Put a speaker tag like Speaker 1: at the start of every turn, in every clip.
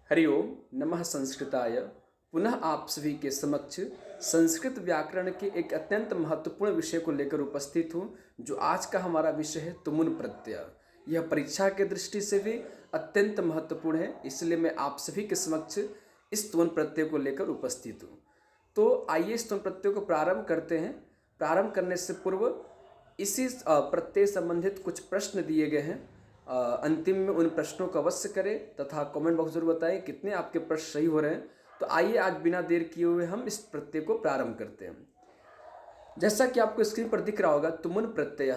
Speaker 1: हरि ओम नमः संस्कृताय। पुनः आप सभी के समक्ष संस्कृत व्याकरण के एक अत्यंत महत्वपूर्ण विषय को लेकर उपस्थित हूँ, जो आज का हमारा विषय है तुमुन प्रत्यय। यह परीक्षा के दृष्टि से भी अत्यंत महत्वपूर्ण है, इसलिए मैं आप सभी के समक्ष इस तुमुन प्रत्यय को लेकर उपस्थित हूँ। तो आइए इस तुमुन प्रत्यय को प्रारंभ करते हैं। प्रारंभ करने से पूर्व इसी प्रत्यय संबंधित कुछ प्रश्न दिए गए हैं। अंतिम में उन प्रश्नों को अवश्य करें तथा कमेंट बॉक्स जरूर बताएं कितने आपके प्रश्न सही हो रहे हैं। तो आइए आज बिना देर किए हुए हम इस प्रत्यय को प्रारंभ करते हैं। जैसा कि आपको स्क्रीन पर दिख रहा होगा, तुमुन प्रत्यय।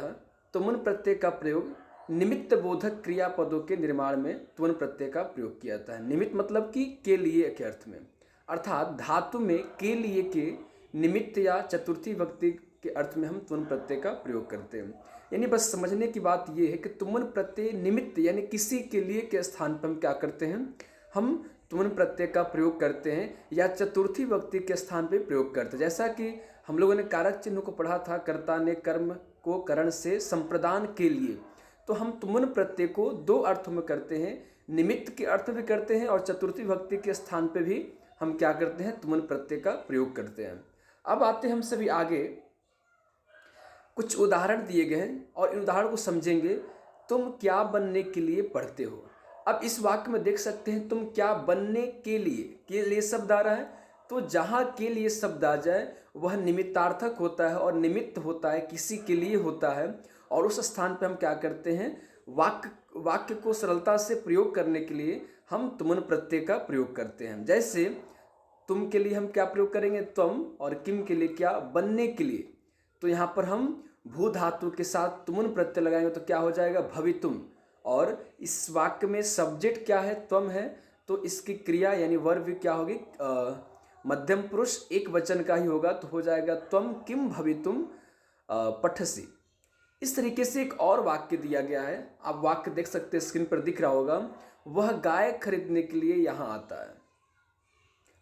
Speaker 1: तुमुन प्रत्यय का प्रयोग निमित्त बोधक क्रियापदों के निर्माण में तुमुन प्रत्यय का प्रयोग किया जाता है। निमित्त मतलब कि के लिए के अर्थ में, अर्थात धातु में के लिए के निमित्त या चतुर्थी विभक्ति के अर्थ में हम तुमुन प्रत्यय का प्रयोग करते हैं। यानी बस समझने की बात यह है कि तुमुन प्रत्यय निमित्त यानी किसी के लिए के स्थान पर हम क्या करते हैं, हम तुमुन प्रत्यय का प्रयोग करते हैं या चतुर्थी विभक्ति के स्थान पर प्रयोग करते हैं। जैसा कि हम लोगों ने कारक चिन्ह को पढ़ा था, कर्ता ने कर्म को करण से संप्रदान के लिए, तो हम तुमुन प्रत्यय को दो अर्थों में करते हैं, निमित्त के अर्थ भी करते हैं और चतुर्थी विभक्ति के स्थान पर भी हम क्या करते हैं, तुमुन प्रत्यय का प्रयोग करते हैं। अब आते हैं हम सभी आगे। कुछ उदाहरण दिए गए हैं और इन उदाहरण को समझेंगे। तुम क्या बनने के लिए पढ़ते हो। अब इस वाक्य में देख सकते हैं तुम क्या बनने के लिए शब्द आ रहा है। तो जहाँ के लिए शब्द आ जाए वह निमित्तार्थक होता है और निमित्त होता है, किसी के लिए होता है। और उस स्थान पर हम क्या करते हैं, वाक्य को सरलता से प्रयोग करने के लिए हम तुमुन प्रत्यय का प्रयोग करते हैं। जैसे तुम के लिए हम क्या प्रयोग करेंगे, तुम, और किम के लिए क्या, बनने के लिए। तो यहाँ पर हम भू धातु के साथ तुमुन प्रत्यय लगाएंगे तो क्या हो जाएगा, भवितुम। और इस वाक्य में सब्जेक्ट क्या है, त्वम है, तो इसकी क्रिया यानी वर्ब क्या होगी, मध्यम पुरुष एक वचन का ही होगा, तो हो जाएगा त्वम किम भवितुम पठसी। इस तरीके से एक और वाक्य दिया गया है, आप वाक्य देख सकते हैं, स्क्रीन पर दिख रहा होगा। वह गाय खरीदने के लिए यहाँ आता है।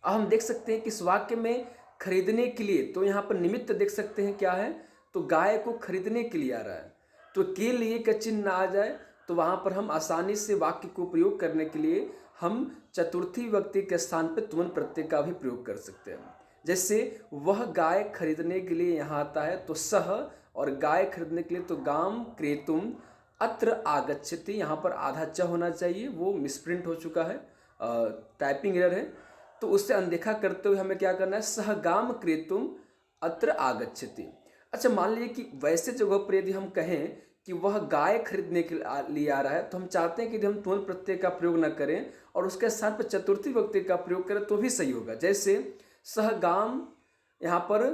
Speaker 1: अब हम देख सकते हैं कि इस वाक्य में खरीदने के लिए, तो यहाँ पर निमित्त देख सकते हैं क्या है, तो गाय को खरीदने के लिए आ रहा है। तो के लिए का चिन्ह ना आ जाए तो वहाँ पर हम आसानी से वाक्य को प्रयोग करने के लिए हम चतुर्थी विभक्ति के स्थान पर तुमुन प्रत्यय का भी प्रयोग कर सकते हैं। जैसे वह गाय खरीदने के लिए यहाँ आता है, तो सह और गाय खरीदने के लिए तो गाम क्रेतुम अत्र आगच्छति। यहाँ पर आधा च होना चाहिए, वो मिसप्रिंट हो चुका है, टाइपिंग एरर है, तो उससे अनदेखा करते हुए हमें क्या करना है, सह गाम क्रेतुम अत्र आगच्छति। अच्छा, मान लीजिए कि वैसे जगह पर यदि हम कहें कि वह गाय खरीदने के लिए आ रहा है, तो हम चाहते हैं कि हम तुमुन प्रत्यय का प्रयोग न करें और उसके साथ पर चतुर्थी विभक्ति का प्रयोग करें तो भी सही होगा। जैसे सह गाम, यहाँ पर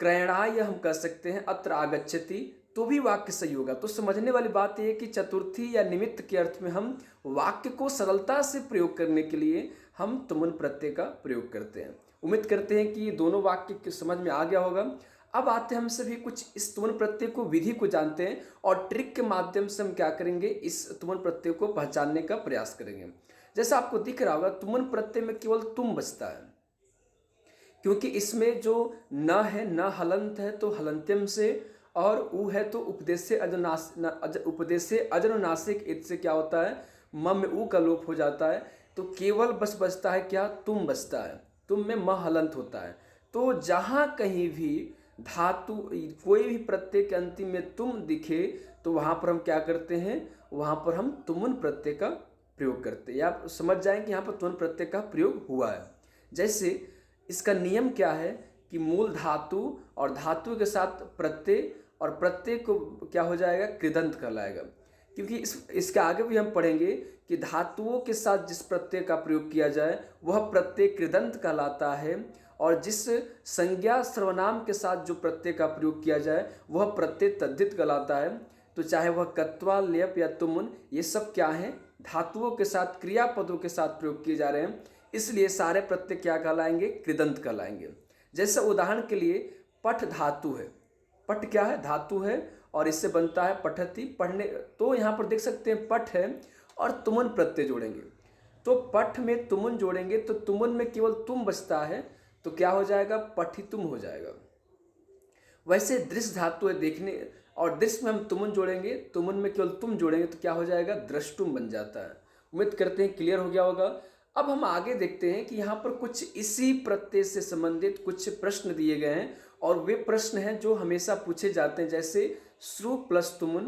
Speaker 1: क्रयणाय हम कह सकते हैं, अत्र आगच्छति, तो भी वाक्य सही होगा। तो समझने वाली बात यह है कि चतुर्थी या निमित्त के अर्थ में हम वाक्य को सरलता से प्रयोग करने के लिए हम तुमुन प्रत्यय का प्रयोग करते हैं। उम्मीद करते हैं कि ये दोनों वाक्य की समझ में आ गया होगा। अब आते हैं हम सभी कुछ इस तुमुन प्रत्यय को विधि को जानते हैं और ट्रिक के माध्यम से हम क्या करेंगे, इस तुमुन प्रत्यय को पहचानने का प्रयास करेंगे। जैसा आपको दिख रहा होगा, तुमुन प्रत्यय में केवल तुम बचता है, क्योंकि इसमें जो न है, न हलंत है तो हलंत्यम से, और उ है तो उपदेश अजनुनासिक इत से क्या होता है, म में उ का लोप हो जाता है। तो केवल बस बचता है क्या, तुम बचता है। तुम में म हलंत होता है। तो जहाँ कहीं भी धातु कोई भी प्रत्यय के अंतिम में तुम दिखे तो वहाँ पर हम क्या करते हैं, वहाँ पर हम तुमुन प्रत्यय का प्रयोग करते हैं। आप समझ जाएं कि यहाँ पर तुमुन प्रत्यय का प्रयोग हुआ है। जैसे इसका नियम क्या है कि मूल धातु और धातु के साथ प्रत्यय, और प्रत्यय को क्या हो जाएगा, कृदंत कहलाएगा। क्योंकि इसके आगे भी हम पढ़ेंगे कि धातुओं के साथ जिस प्रत्यय का प्रयोग किया जाए वह प्रत्यय कृदंत कहलाता है, और जिस संज्ञा सर्वनाम के साथ जो प्रत्यय का प्रयोग किया जाए वह प्रत्यय तद्धित कहलाता है। तो चाहे वह कत्वा, लेप या तुमुन, ये सब क्या है, धातुओं के साथ क्रियापदों के साथ प्रयोग किए जा रहे हैं, इसलिए सारे प्रत्यय क्या कहलाएंगे, कृदंत कहलाएंगे। जैसे उदाहरण के लिए पठ धातु है, पठ क्या है, धातु है, और इससे बनता है पठति, पढ़ने। तो यहाँ पर देख सकते हैं पठ है और तुमुन प्रत्यय जोड़ेंगे, तो पठ में तुमुन जोड़ेंगे तो तुमुन में केवल तुम बचता है, तो क्या हो जाएगा, पठितुम हो जाएगा। वैसे दृश्य धातु है, देखने, और दृश्य में हम तुमुन जोड़ेंगे, तुमुन में केवल तुम जोड़ेंगे तो क्या हो जाएगा, द्रष्टुम बन जाता है। उम्मीद करते हैं क्लियर हो गया होगा। अब हम आगे देखते हैं कि यहाँ पर कुछ इसी प्रत्यय से संबंधित कुछ प्रश्न दिए गए हैं और वे प्रश्न हैं जो हमेशा पूछे जाते हैं, जैसे श्रु प्लस तुमुन,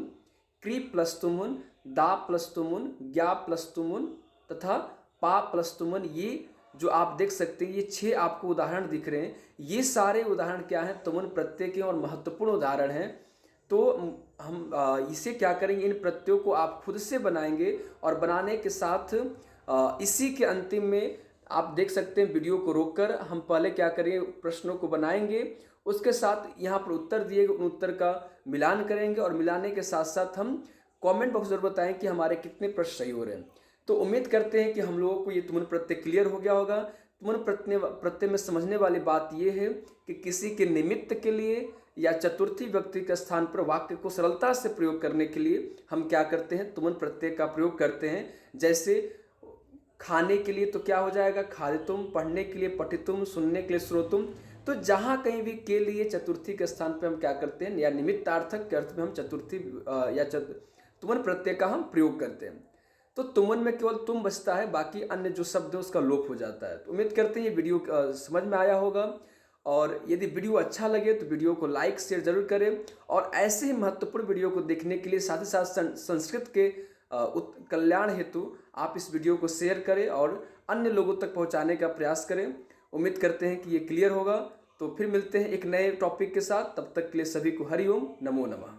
Speaker 1: क्री प्लस तुमुन, दा प्लस तुमुन, ज्ञा प्लस तुमुन तथा पा प्लस तुमुन। ये जो आप देख सकते हैं, ये 6 आपको उदाहरण दिख रहे हैं। ये सारे उदाहरण क्या हैं? तुमुन प्रत्यय के और महत्वपूर्ण उदाहरण हैं। तो हम इसे क्या करेंगे, इन प्रत्ययों को आप खुद से बनाएंगे और बनाने के साथ इसी के अंतिम में आप देख सकते हैं, वीडियो को रोककर हम पहले क्या करेंगे, प्रश्नों को बनाएंगे, उसके साथ यहाँ पर उत्तर दिए गए उन उत्तर का मिलान करेंगे और मिलाने के साथ साथ हम कमेंट बॉक्स जरूर बताएं कि हमारे कितने प्रश्न सही हो रहे हैं। तो उम्मीद करते हैं कि हम लोगों को ये तुमुन प्रत्यय क्लियर हो गया होगा। तुमुन प्रत्यय में समझने वाली बात यह है कि किसी के निमित्त के लिए या चतुर्थी व्यक्ति के स्थान पर वाक्य को सरलता से प्रयोग करने के लिए हम क्या करते हैं, तुमुन प्रत्यय का प्रयोग करते हैं। जैसे खाने के लिए तो क्या हो जाएगा, खादितुम, पढ़ने के लिए पठितुम, सुनने के लिए श्रोतुम। तो जहाँ कहीं भी के लिए चतुर्थी के स्थान पर हम क्या करते हैं, या निमित्तार्थक के अर्थ में हम चतुर्थी या तुमुन प्रत्यय का हम प्रयोग करते हैं। तो तुमुन में केवल तुम बचता है, बाकी अन्य जो शब्द है उसका लोप हो जाता है। तो उम्मीद करते हैं ये वीडियो समझ में आया होगा, और यदि वीडियो अच्छा लगे तो वीडियो को लाइक शेयर जरूर करें। और ऐसे ही महत्वपूर्ण वीडियो को देखने के लिए साथ ही साथ संस्कृत के कल्याण हेतु आप इस वीडियो को शेयर करें और अन्य लोगों तक पहुंचाने का प्रयास करें। उम्मीद करते हैं कि ये क्लियर होगा। तो फिर मिलते हैं एक नए टॉपिक के साथ, तब तक के लिए सभी को हरि ओम, नमो नमः।